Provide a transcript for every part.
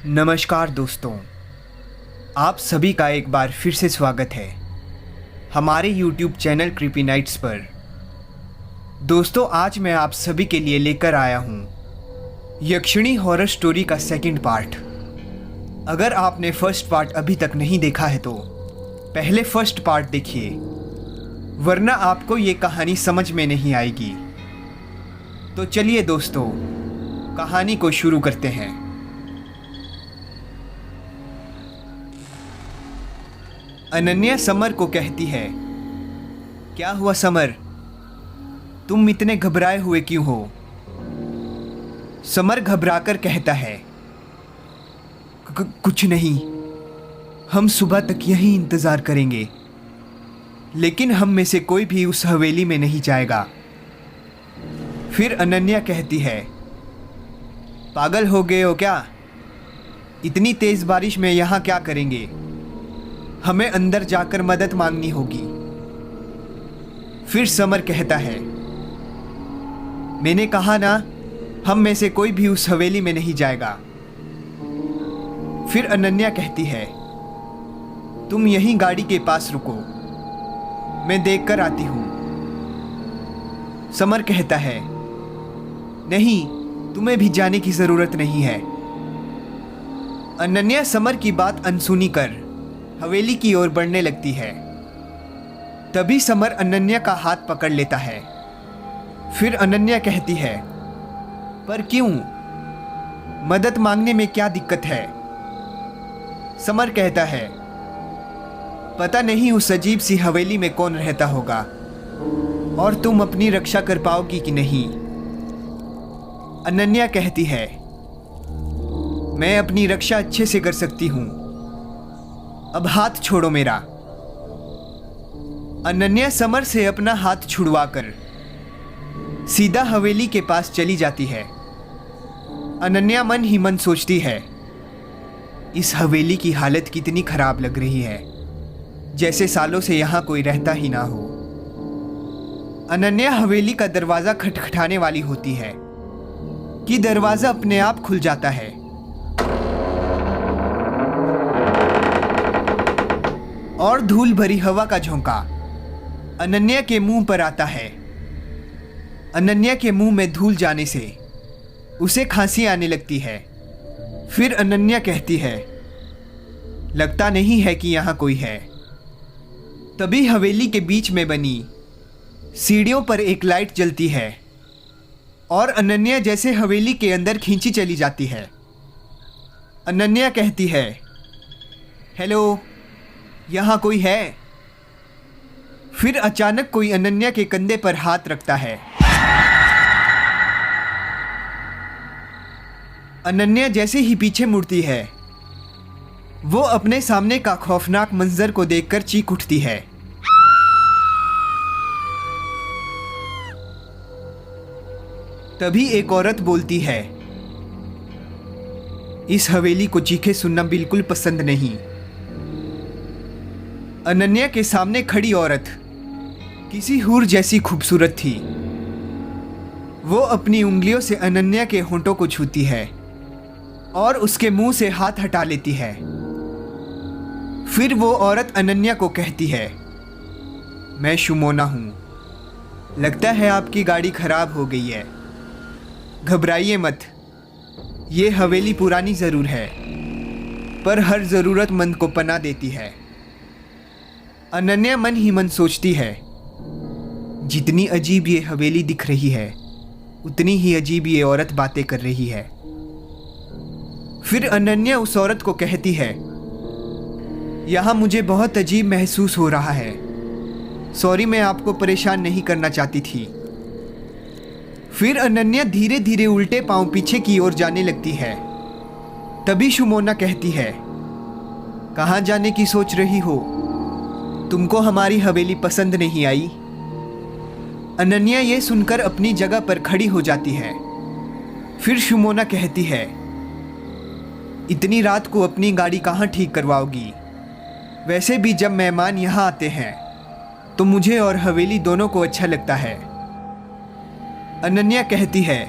नमस्कार दोस्तों, आप सभी का एक बार फिर से स्वागत है हमारे YouTube चैनल क्रीपी नाइट्स पर। दोस्तों, आज मैं आप सभी के लिए लेकर आया हूँ यक्षिणी हॉरर स्टोरी का सेकंड पार्ट। अगर आपने फर्स्ट पार्ट अभी तक नहीं देखा है तो पहले फर्स्ट पार्ट देखिए, वरना आपको ये कहानी समझ में नहीं आएगी। तो चलिए दोस्तों, कहानी को शुरू करते हैं। अनन्या समर को कहती है, क्या हुआ समर, तुम इतने घबराए हुए क्यों हो? समर घबराकर कहता है, कुछ नहीं, हम सुबह तक यहीं इंतजार करेंगे, लेकिन हम में से कोई भी उस हवेली में नहीं जाएगा। फिर अनन्या कहती है, पागल हो गए हो क्या? इतनी तेज बारिश में यहाँ क्या करेंगे? हमें अंदर जाकर मदद मांगनी होगी। फिर समर कहता है, मैंने कहा ना, हम में से कोई भी उस हवेली में नहीं जाएगा। फिर अनन्या कहती है, तुम यहीं गाड़ी के पास रुको, मैं देखकर आती हूं। समर कहता है, नहीं, तुम्हें भी जाने की जरूरत नहीं है। अनन्या समर की बात अनसुनी कर हवेली की ओर बढ़ने लगती है। तभी समर अनन्या का हाथ पकड़ लेता है। फिर अनन्या कहती है, पर क्यों? मदद मांगने में क्या दिक्कत है? समर कहता है, पता नहीं उस अजीब सी हवेली में कौन रहता होगा और तुम अपनी रक्षा कर पाओगी कि नहीं। अनन्या कहती है, मैं अपनी रक्षा अच्छे से कर सकती हूं, अब हाथ छोड़ो मेरा। अनन्या समर से अपना हाथ छुड़वाकर सीधा हवेली के पास चली जाती है। अनन्या मन ही मन सोचती है, इस हवेली की हालत कितनी खराब लग रही है, जैसे सालों से यहां कोई रहता ही ना हो। अनन्या हवेली का दरवाजा खटखटाने वाली होती है कि दरवाजा अपने आप खुल जाता है। और धूल भरी हवा का झोंका अनन्या के मुंह पर आता है। अनन्या के मुंह में धूल जाने से उसे खांसी आने लगती है। फिर अनन्या कहती है, लगता नहीं है कि यहां कोई है। तभी हवेली के बीच में बनी सीढ़ियों पर एक लाइट जलती है और अनन्या जैसे हवेली के अंदर खींची चली जाती है। अनन्या कहती है, हेलो, यहां कोई है? फिर अचानक कोई अनन्या के कंधे पर हाथ रखता है। अनन्या जैसे ही पीछे मुड़ती है, वो अपने सामने का खौफनाक मंजर को देखकर चीख उठती है। तभी एक औरत बोलती है, इस हवेली को चीखे सुनना बिल्कुल पसंद नहीं। अनन्या के सामने खड़ी औरत किसी हूर जैसी खूबसूरत थी। वो अपनी उंगलियों से अनन्या के होंठों को छूती है और उसके मुंह से हाथ हटा लेती है। फिर वो औरत अनन्या को कहती है, मैं शुमोना हूं, लगता है आपकी गाड़ी खराब हो गई है। घबराइए मत, ये हवेली पुरानी जरूर है, पर हर जरूरतमंद को पनाह देती है। अनन्या मन ही मन सोचती है, जितनी अजीब ये हवेली दिख रही है, उतनी ही अजीब ये औरत बातें कर रही है। फिर अनन्या उस औरत को कहती है, यहाँ मुझे बहुत अजीब महसूस हो रहा है, सॉरी, मैं आपको परेशान नहीं करना चाहती थी। फिर अनन्या धीरे धीरे उल्टे पांव पीछे की ओर जाने लगती है। तभी शुमोना कहती है, कहाँ जाने की सोच रही हो? तुमको हमारी हवेली पसंद नहीं आई? अनन्या ये सुनकर अपनी जगह पर खड़ी हो जाती है। फिर शुमोना कहती है, इतनी रात को अपनी गाड़ी कहाँ ठीक करवाओगी? वैसे भी जब मेहमान यहाँ आते हैं तो मुझे और हवेली दोनों को अच्छा लगता है। अनन्या कहती है,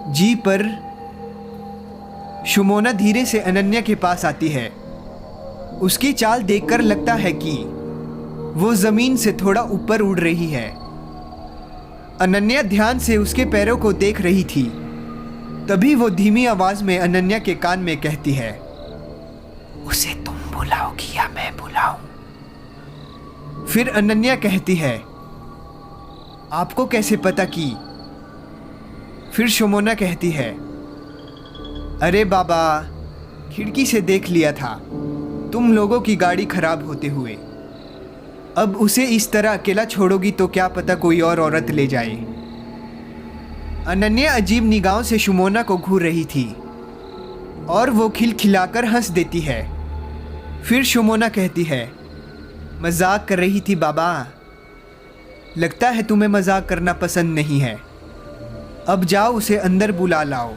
जी पर शुमोना धीरे से अनन्या के पास आती है। उसकी चाल देखकर लगता है कि वो जमीन से थोड़ा ऊपर उड़ रही है। अनन्या ध्यान से उसके पैरों को देख रही थी। तभी वो धीमी आवाज में अनन्या के कान में कहती है, उसे तुम बुलाओगी या मैं बुलाऊं? फिर अनन्या कहती है, आपको कैसे पता कि? फिर शुमोना कहती है, अरे बाबा, खिड़की से देख लिया था तुम लोगों की गाड़ी खराब होते हुए। अब उसे इस तरह अकेला छोड़ोगी तो क्या पता कोई और औरत ले जाए। अनन्या अजीब निगाहों से शुमोना को घूर रही थी और वो खिलखिलाकर हंस देती है। फिर शुमोना कहती है, मजाक कर रही थी बाबा। लगता है तुम्हें मजाक करना पसंद नहीं है। अब जाओ उसे अंदर बुला लाओ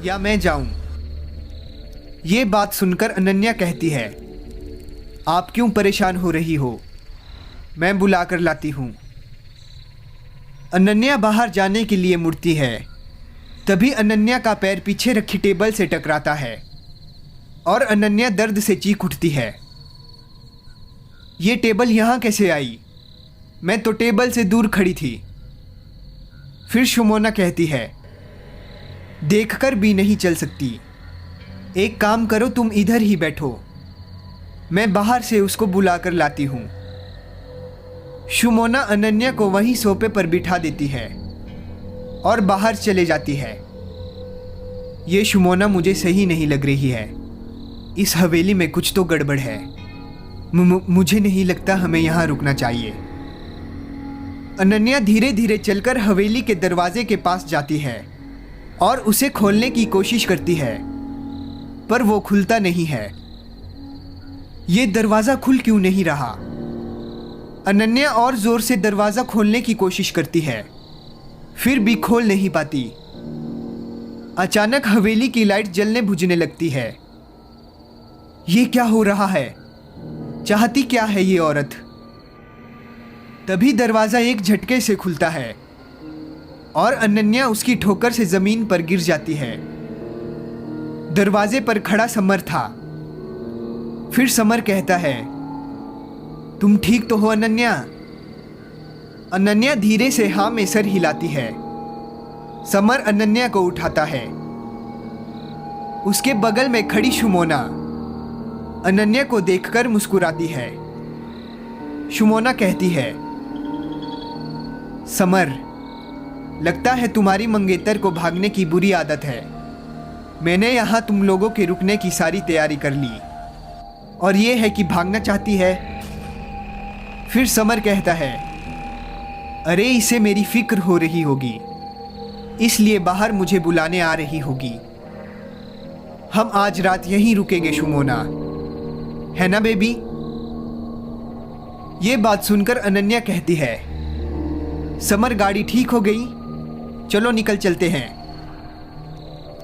या मैं जाऊं। ये बात सुनकर अनन्या कहती है, आप क्यों परेशान हो रही हो? मैं बुलाकर लाती हूं। अनन्या बाहर जाने के लिए मुड़ती है। तभी अनन्या का पैर पीछे रखी टेबल से टकराता है और अनन्या दर्द से चीख उठती है। ये टेबल यहां कैसे आई? मैं तो टेबल से दूर खड़ी थी। फिर शुमोना कहती है, देखकर भी नहीं चल सकती। एक काम करो, तुम इधर ही बैठो, मैं बाहर से उसको बुलाकर लाती हूं। शुमोना अनन्या को वहीं सोफे पर बिठा देती है और बाहर चले जाती है। ये शुमोना मुझे सही नहीं लग रही है। इस हवेली में कुछ तो गड़बड़ है। मुझे नहीं लगता हमें यहां रुकना चाहिए। अनन्या धीरे धीरे चलकर हवेली के दरवाजे के पास जाती है और उसे खोलने की कोशिश करती है, पर वो खुलता नहीं है। ये दरवाजा खुल क्यों नहीं रहा? अनन्या और जोर से दरवाजा खोलने की कोशिश करती है, फिर भी खोल नहीं पाती। अचानक हवेली की लाइट जलने बुझने लगती है। ये क्या हो रहा है? चाहती क्या है ये औरत? तभी दरवाजा एक झटके से खुलता है और अनन्या उसकी ठोकर से जमीन पर गिर जाती है। दरवाजे पर खड़ा समर था। फिर समर कहता है, तुम ठीक तो हो अनन्या? अनन्या धीरे से हाँ में सर हिलाती है। समर अनन्या को उठाता है। उसके बगल में खड़ी शुमोना अनन्या को देखकर मुस्कुराती है। शुमोना कहती है, समर, लगता है तुम्हारी मंगेतर को भागने की बुरी आदत है। मैंने यहां तुम लोगों के रुकने की सारी तैयारी कर ली और यह है कि भागना चाहती है। फिर समर कहता है, अरे इसे मेरी फिक्र हो रही होगी, इसलिए बाहर मुझे बुलाने आ रही होगी। हम आज रात यहीं रुकेंगे शुमोना, है ना बेबी? ये बात सुनकर अनन्या कहती है, समर गाड़ी ठीक हो गई, चलो निकल चलते हैं।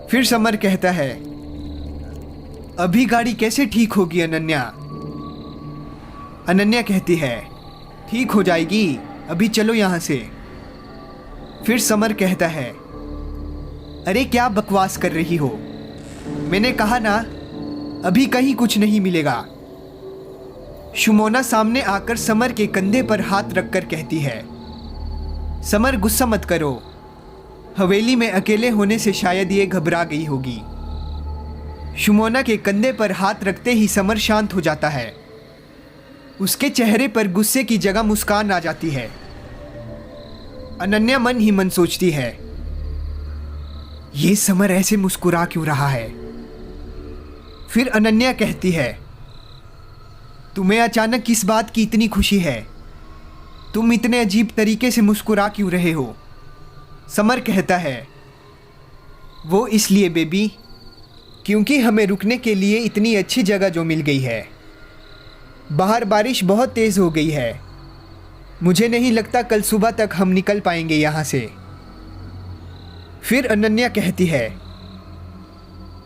फिर समर कहता है, अभी गाड़ी कैसे ठीक होगी अनन्या? अनन्या कहती है, ठीक हो जाएगी, अभी चलो यहां से। फिर समर कहता है, अरे क्या बकवास कर रही हो? मैंने कहा ना, अभी कहीं कुछ नहीं मिलेगा। शुमोना सामने आकर समर के कंधे पर हाथ रखकर कहती है, समर गुस्सा मत करो, हवेली में अकेले होने से शायद ये घबरा गई होगी। शुमोना के कंधे पर हाथ रखते ही समर शांत हो जाता है। उसके चेहरे पर गुस्से की जगह मुस्कान आ जाती है। अनन्या मन ही मन सोचती है, ये समर ऐसे मुस्कुरा क्यों रहा है? फिर अनन्या कहती है, तुम्हें अचानक किस बात की इतनी खुशी है? तुम इतने अजीब तरीके से मुस्कुरा क्यों रहे हो? समर कहता है, वो इसलिए बेबी, क्योंकि हमें रुकने के लिए इतनी अच्छी जगह जो मिल गई है। बाहर बारिश बहुत तेज़ हो गई है। मुझे नहीं लगता कल सुबह तक हम निकल पाएंगे यहाँ से। फिर अनन्या कहती है,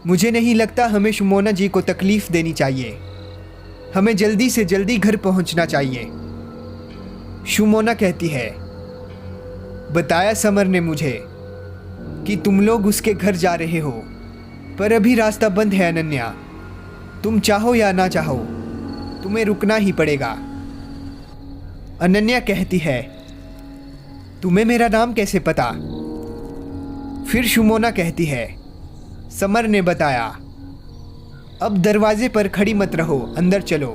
मुझे नहीं लगता हमें शुमोना जी को तकलीफ़ देनी चाहिए। हमें जल्दी से जल्दी घर पहुंचना चाहिए। शुमोना कहती है, बताया समर ने मुझे कि तुम लोग उसके घर जा रहे हो। पर अभी रास्ता बंद है अनन्या। तुम चाहो या ना चाहो, तुम्हें रुकना ही पड़ेगा। अनन्या कहती है, तुम्हें मेरा नाम कैसे पता? फिर शुमोना कहती है, समर ने बताया। अब दरवाजे पर खड़ी मत रहो, अंदर चलो।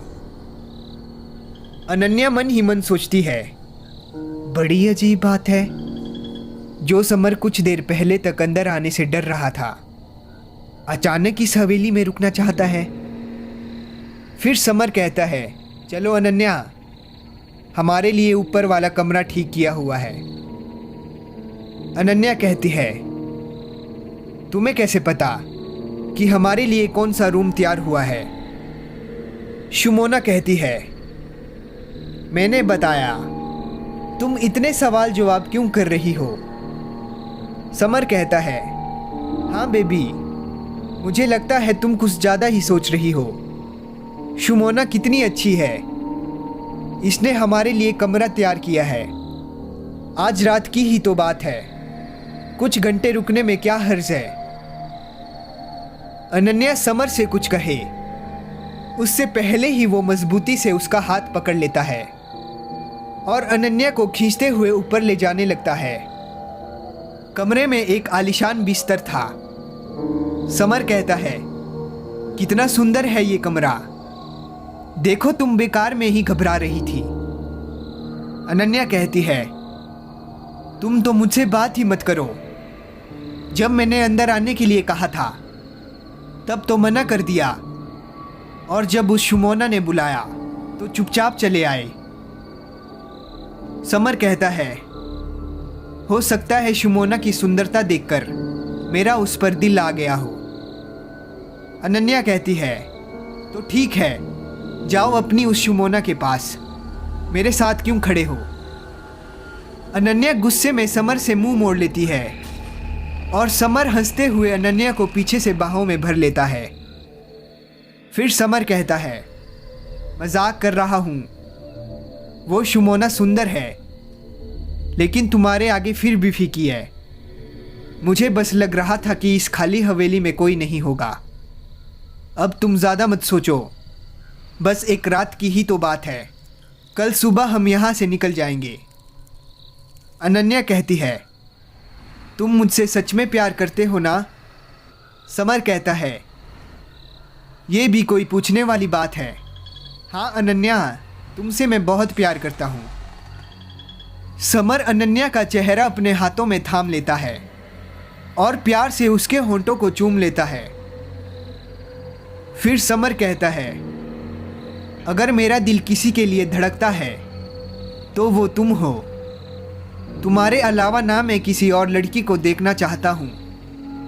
अनन्या मन ही मन सोचती है, बड़ी अजीब बात है। जो समर कुछ देर पहले तक अंदर आने से डर रहा था, अचानक इस हवेली में रुकना चाहता है। फिर समर कहता है, चलो अनन्या, हमारे लिए ऊपर वाला कमरा ठीक किया हुआ है। अनन्या कहती है, तुम्हें कैसे पता कि हमारे लिए कौन सा रूम तैयार हुआ है? शुमोना कहती है, मैंने बताया। तुम इतने सवाल जवाब क्यों कर रही हो? समर कहता है, हाँ बेबी, मुझे लगता है तुम कुछ ज़्यादा ही सोच रही हो। शुमोना कितनी अच्छी है, इसने हमारे लिए कमरा तैयार किया है। आज रात की ही तो बात है, कुछ घंटे रुकने में क्या हर्ज है? अनन्या समर से कुछ कहे उससे पहले ही वो मजबूती से उसका हाथ पकड़ लेता है और अनन्या को खींचते हुए ऊपर ले जाने लगता है। कमरे में एक आलीशान बिस्तर था। समर कहता है, कितना सुंदर है ये कमरा। देखो, तुम बेकार में ही घबरा रही थी। अनन्या कहती है, तुम तो मुझसे बात ही मत करो। जब मैंने अंदर आने के लिए कहा था तब तो मना कर दिया, और जब उस शुमोना ने बुलाया तो चुपचाप चले आए। समर कहता है, हो सकता है शुमोना की सुंदरता देखकर मेरा उस पर दिल आ गया हो। अनन्या कहती है, तो ठीक है, जाओ अपनी उस शुमोना के पास, मेरे साथ क्यों खड़े हो? अनन्या गुस्से में समर से मुंह मोड़ लेती है और समर हंसते हुए अनन्या को पीछे से बाहों में भर लेता है। फिर समर कहता है, मजाक कर रहा हूं, वो शुमोना सुंदर है, लेकिन तुम्हारे आगे फिर भी फीकी है। मुझे बस लग रहा था कि इस खाली हवेली में कोई नहीं होगा। अब तुम ज़्यादा मत सोचो, बस एक रात की ही तो बात है, कल सुबह हम यहाँ से निकल जाएंगे। अनन्या कहती है, तुम मुझसे सच में प्यार करते हो ना? समर कहता है, ये भी कोई पूछने वाली बात है? हाँ अनन्या, तुमसे मैं बहुत प्यार करता हूँ। समर अनन्या का चेहरा अपने हाथों में थाम लेता है और प्यार से उसके होंठों को चूम लेता है। फिर समर कहता है, अगर मेरा दिल किसी के लिए धड़कता है तो वो तुम हो। तुम्हारे अलावा ना मैं किसी और लड़की को देखना चाहता हूँ,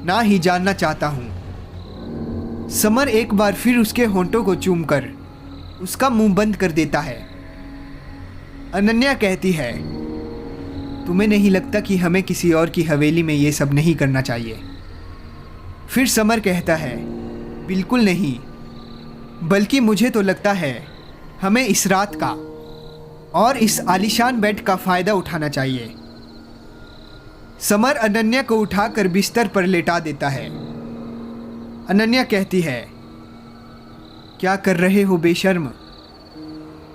ना ही जानना चाहता हूँ। समर एक बार फिर उसके होंठों को चूमकर उसका मुंह बंद कर देता है। अनन्या कहती है, तुम्हें नहीं लगता कि हमें किसी और की हवेली में ये सब नहीं करना चाहिए? फिर समर कहता है, बिल्कुल नहीं, बल्कि मुझे तो लगता है हमें इस रात का और इस आलीशान बेड का फ़ायदा उठाना चाहिए। समर अनन्या को उठाकर बिस्तर पर लेटा देता है। अनन्या कहती है, क्या कर रहे हो बेशर्म?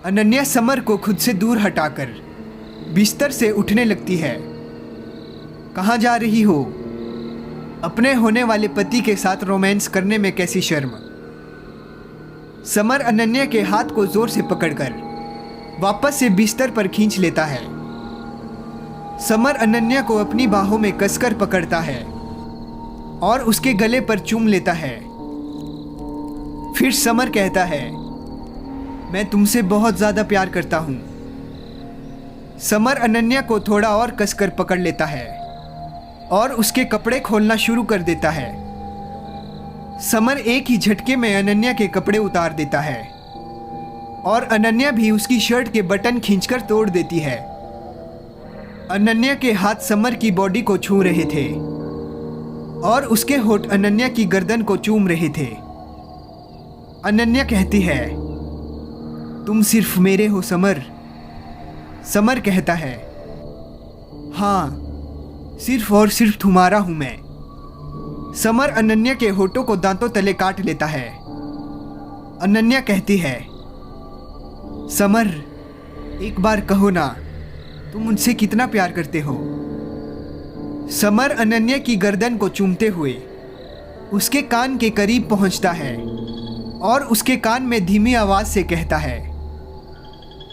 अनन्या समर को खुद से दूर हटाकर बिस्तर से उठने लगती है। कहाँ जा रही हो? अपने होने वाले पति के साथ रोमांस करने में कैसी शर्म। समर अनन्या के हाथ को जोर से पकड़कर वापस से बिस्तर पर खींच लेता है। समर अनन्या को अपनी बाहों में कसकर पकड़ता है और उसके गले पर चूम लेता है। फिर समर कहता है, मैं तुमसे बहुत ज्यादा प्यार करता हूं। समर अनन्या को थोड़ा और कसकर पकड़ लेता है और उसके कपड़े खोलना शुरू कर देता है। समर एक ही झटके में अनन्या के कपड़े उतार देता है और अनन्या भी उसकी शर्ट के बटन खींचकर तोड़ देती है। अनन्या के हाथ समर की बॉडी को छू रहे थे और उसके होठ अनन्या की गर्दन को चूम रहे थे। अनन्या कहती है, तुम सिर्फ मेरे हो समर। समर कहता है, हाँ, सिर्फ और सिर्फ तुम्हारा हूं मैं। समर अनन्या के होठों को दांतों तले काट लेता है। अनन्या कहती है, समर, एक बार कहो ना, तुम मुझसे कितना प्यार करते हो। समर अनन्या की गर्दन को चूमते हुए उसके कान के करीब पहुंचता है और उसके कान में धीमी आवाज से कहता है,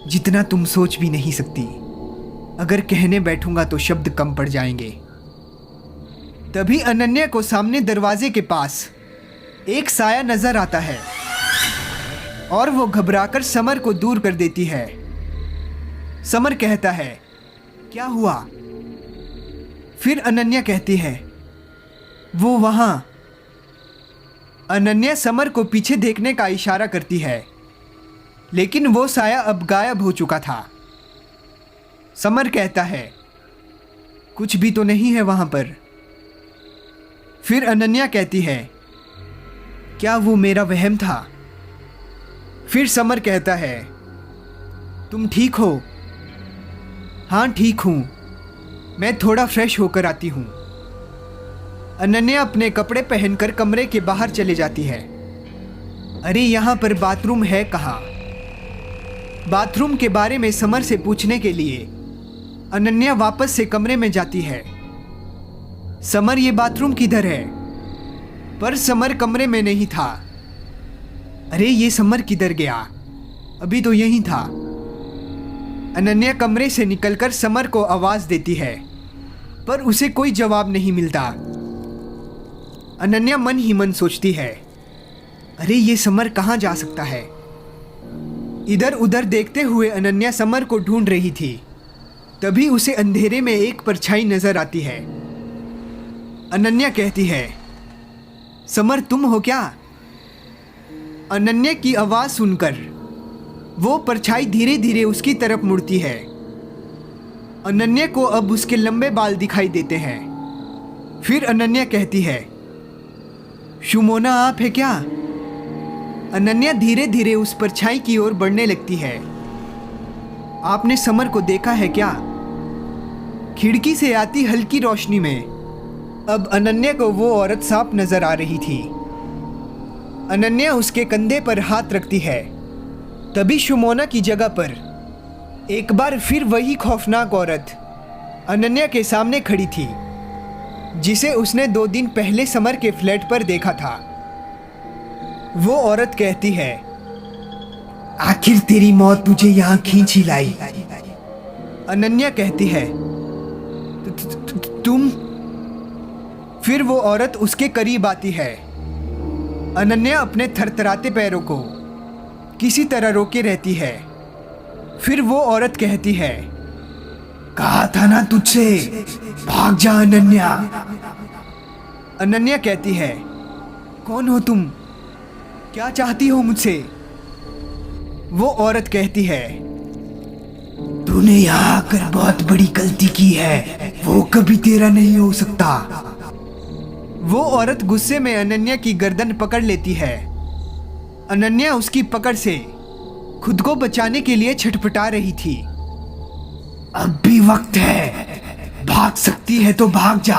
जितना तुम सोच भी नहीं सकती। अगर कहने बैठूंगा तो शब्द कम पड़ जाएंगे। तभी अनन्या को सामने दरवाजे के पास एक साया नजर आता है और वो घबराकर समर को दूर कर देती है। समर कहता है, क्या हुआ? फिर अनन्या कहती है, वो वहां। अनन्या समर को पीछे देखने का इशारा करती है, लेकिन वो साया अब गायब हो चुका था। समर कहता है, कुछ भी तो नहीं है वहां पर। फिर अनन्या कहती है, क्या वो मेरा वहम था? फिर समर कहता है, तुम ठीक हो? हाँ ठीक हूं, मैं थोड़ा फ्रेश होकर आती हूं। अनन्या अपने कपड़े पहनकर कमरे के बाहर चले जाती है। अरे यहां पर बाथरूम है कहाँ? बाथरूम के बारे में समर से पूछने के लिए अनन्या वापस से कमरे में जाती है। समर, ये बाथरूम किधर है? पर समर कमरे में नहीं था। अरे ये समर किधर गया? अभी तो यहीं था। अनन्या कमरे से निकलकर समर को आवाज देती है, पर उसे कोई जवाब नहीं मिलता। अनन्या मन ही मन सोचती है, अरे ये समर कहाँ जा सकता है? इधर उधर देखते हुए अनन्या समर को ढूंढ रही थी। तभी उसे अंधेरे में एक परछाई नजर आती है। अनन्या कहती है, समर तुम हो क्या? अनन्या की आवाज सुनकर वो परछाई धीरे धीरे उसकी तरफ मुड़ती है। अनन्या को अब उसके लंबे बाल दिखाई देते हैं। फिर अनन्या कहती है, शुमोना आप है क्या? अनन्या धीरे धीरे उस परछाई की ओर बढ़ने लगती है। आपने समर को देखा है क्या? खिड़की से आती हल्की रोशनी में अब अनन्या को वो औरत साफ नजर आ रही थी। अनन्या उसके कंधे पर हाथ रखती है। तभी शुमोना की जगह पर एक बार फिर वही खौफनाक औरत अनन्या के सामने खड़ी थी, जिसे उसने 2 दिन पहले समर के फ्लैट पर देखा था। वो औरत कहती है, आखिर तेरी मौत तुझे यहां खींच ही लाई। अनन्या कहती है, तुम? फिर वो औरत उसके करीब आती है। अनन्या अपने थरथराते पैरों को किसी तरह रोके रहती है। फिर वो औरत कहती है, कहा था ना तुझसे, भाग जा अनन्या। अनन्या कहती है, कौन हो तुम? क्या चाहती हो मुझसे? वो औरत कहती है, तूने यहाँ आकर बहुत बड़ी गलती की है, वो कभी तेरा नहीं हो सकता। वो औरत गुस्से में अनन्या की गर्दन पकड़ लेती है। अनन्या उसकी पकड़ से खुद को बचाने के लिए छटपटा रही थी। अब भी वक्त है, भाग सकती है तो भाग जा।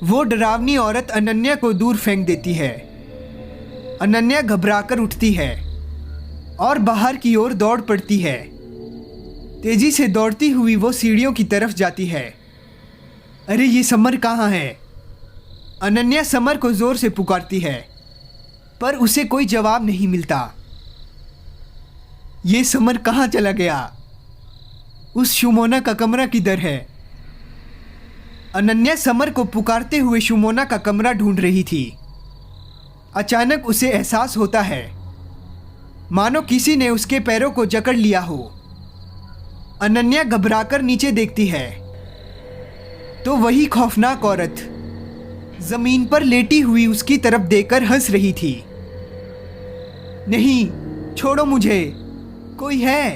वो डरावनी औरत अनन्या को दूर फेंक देती है। अनन्या घबराकर उठती है और बाहर की ओर दौड़ पड़ती है। तेजी से दौड़ती हुई वो सीढ़ियों की तरफ जाती है। अरे ये समर कहाँ है? अनन्या समर को जोर से पुकारती है, पर उसे कोई जवाब नहीं मिलता। ये समर कहाँ चला गया? उस शुमोना का कमरा किधर है? अनन्या समर को पुकारते हुए शुमोना का कमरा ढूंढ रही थी। अचानक उसे एहसास होता है मानो किसी ने उसके पैरों को जकड़ लिया हो। अनन्या घबराकर नीचे देखती है तो वही खौफनाक औरत जमीन पर लेटी हुई उसकी तरफ देखकर हंस रही थी। नहीं, छोड़ो मुझे, कोई है,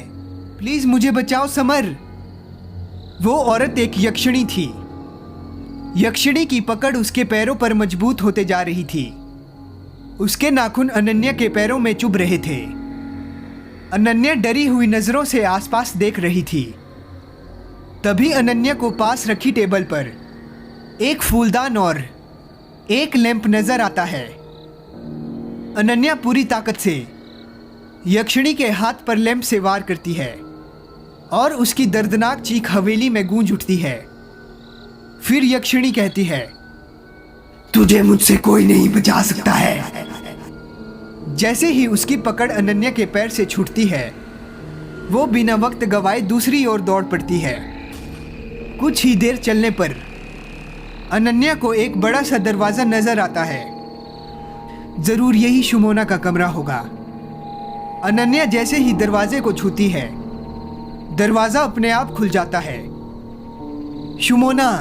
प्लीज मुझे बचाओ समर। वो औरत एक यक्षिणी थी। यक्षिणी की पकड़ उसके पैरों पर मजबूत होते जा रही थी। उसके नाखून अनन्या के पैरों में चुभ रहे थे। अनन्या डरी हुई नजरों से आसपास देख रही थी। तभी अनन्या को पास रखी टेबल पर एक फूलदान और एक लैंप नजर आता है। अनन्या पूरी ताकत से यक्षिणी के हाथ पर लैंप से वार करती है और उसकी दर्दनाक चीख हवेली में गूंज उठती है। फिर यक्षिणी कहती है, तुझे मुझसे कोई नहीं बचा सकता है। जैसे ही उसकी पकड़ अनन्या के पैर से छूटती है, वो बिना वक्त गवाए दूसरी ओर दौड़ पड़ती है। कुछ ही देर चलने पर अनन्या को एक बड़ा सा दरवाजा नजर आता है। जरूर यही शुमोना का कमरा होगा। अनन्या जैसे ही दरवाजे को छूती है, दरवाजा अपने आप खुल जाता है। शुमोना,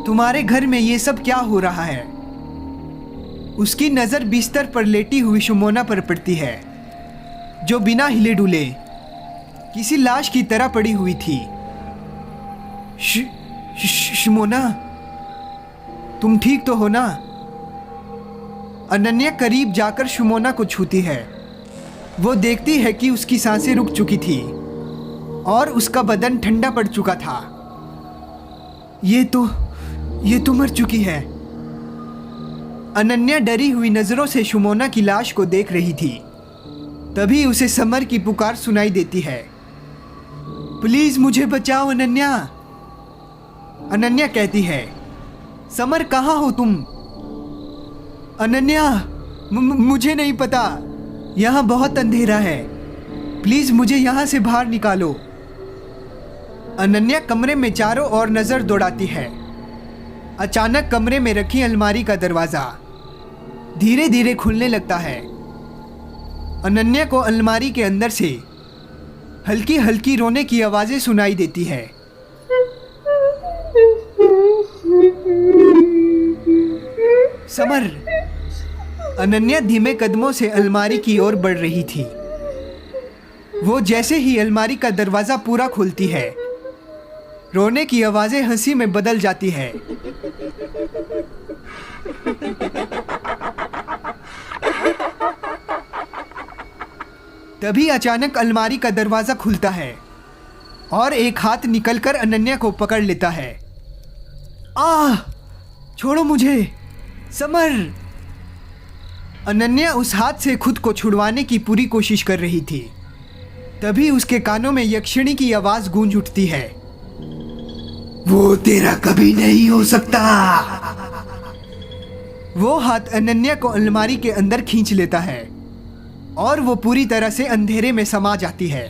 तुम्हारे घर में ये सब क्या हो रहा है? उसकी नजर बिस्तर पर लेटी हुई शुमोना पर पड़ती है, जो बिना हिले डुले किसी लाश की तरह पड़ी हुई थी। शुमोना, तुम ठीक तो हो ना? अनन्या करीब जाकर शुमोना को छूती है। वो देखती है कि उसकी सांसें रुक चुकी थी और उसका बदन ठंडा पड़ चुका था। ये तो मर चुकी है। अनन्या डरी हुई नजरों से शुमोना की लाश को देख रही थी। तभी उसे समर की पुकार सुनाई देती है। प्लीज मुझे बचाओ अनन्या। अनन्या कहती है, समर कहाँ हो तुम? अनन्या, मुझे नहीं पता। यहाँ बहुत अंधेरा है। प्लीज मुझे यहाँ से बाहर निकालो। अनन्या कमरे में चारों ओर नजर दौड़ाती है। अचानक कमरे में रखी अलमारी का दरवाजा धीरे धीरे खुलने लगता है। अनन्या को अलमारी के अंदर से हल्की हल्की रोने की आवाजें सुनाई देती है। समर। अनन्या धीमे कदमों से अलमारी की ओर बढ़ रही थी। वो जैसे ही अलमारी का दरवाजा पूरा खोलती है, रोने की आवाजें हंसी में बदल जाती है। तभी अचानक अलमारी का दरवाजा खुलता है और एक हाथ निकलकर अनन्या को पकड़ लेता है। आह! छोड़ो मुझे, समर! अनन्या उस हाथ से खुद को छुड़वाने की पूरी कोशिश कर रही थी। तभी उसके कानों में यक्षिणी की आवाज गूंज उठती है। वो तेरा कभी नहीं हो सकता। वो हाथ अनन्या को अलमारी के अंदर खींच लेता है और वो पूरी तरह से अंधेरे में समा जाती है।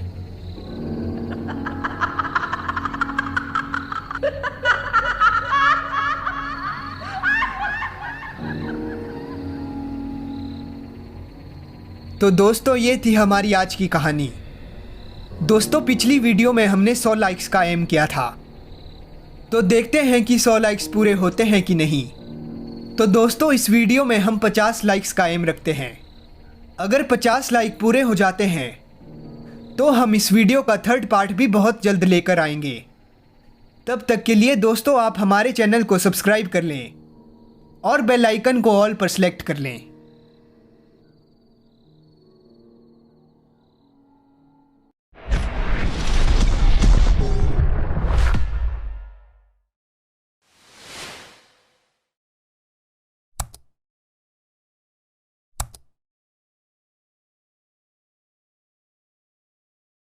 तो दोस्तों, ये थी हमारी आज की कहानी। दोस्तों, पिछली वीडियो में हमने 100 लाइक्स का एम किया था, तो देखते हैं कि 100 लाइक्स पूरे होते हैं कि नहीं। तो दोस्तों, इस वीडियो में हम 50 लाइक्स का एम रखते हैं। अगर 50 लाइक पूरे हो जाते हैं तो हम इस वीडियो का 3rd पार्ट भी बहुत जल्द लेकर आएंगे। तब तक के लिए दोस्तों, आप हमारे चैनल को सब्सक्राइब कर लें और बेल आइकन को ऑल पर सेलेक्ट कर लें।